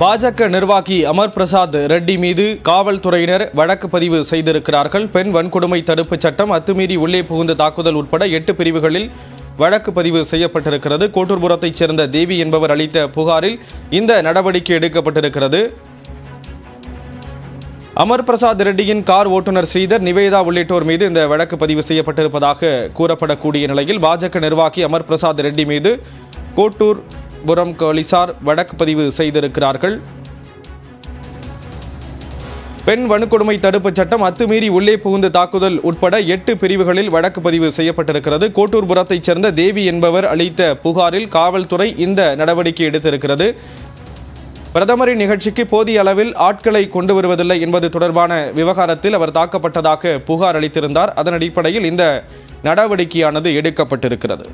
பாஜக நிர்வாகி அமர் பிரசாத் ரெட்டி மீது காவல்துறையினர் வழக்கு பதிவு செய்திருக்கிறார்கள். பெண் வன்கொடுமை தடுப்புச் சட்டம், அத்துமீறி உள்ளே புகுந்த தாக்குதல் உட்பட 8 பிரிவுகளில் வழக்கு பதிவு செய்யப்பட்டிருக்கிறது. கோட்டூர்புரத்தைச் சேர்ந்த தேவி என்பவர் அளித்த புகாரில் இந்த நடவடிக்கை எடுக்கப்பட்டிருக்கிறது. அமர் பிரசாத் ரெட்டியின் கார் ஓட்டுநர் ஸ்ரீதர், நிவேதா உள்ளிட்டோர் மீது இந்த வழக்கு பதிவு செய்யப்பட்டிருப்பதாக கூறப்படக்கூடிய நிலையில் பாஜக நிர்வாகி அமர் பிரசாத் ரெட்டி மீது கோட்டூர்புரம் போலீசார் வழக்கு பதிவு செய்திருக்கிறார்கள். பெண் வன்கொடுமை தடுப்புச் சட்டம், அத்துமீறி உள்ளே புகுந்து தாக்குதல் உட்பட 8 பிரிவுகளில் வழக்கு பதிவு செய்யப்பட்டிருக்கிறது. கோட்டூர்புரத்தைச் சேர்ந்த தேவி என்பவர் அளித்த புகாரில் காவல்துறை இந்த நடவடிக்கை எடுத்திருக்கிறது. பிரதமரின் நிகழ்ச்சிக்கு போதிய அளவில் ஆட்களை கொண்டு வருவதில்லை என்பது தொடர்பான விவகாரத்தில் அவர் தாக்கப்பட்டதாக புகார் அளித்திருந்தார். அதன் அடிப்படையில் இந்த நடவடிக்கையானது எடுக்கப்பட்டிருக்கிறது.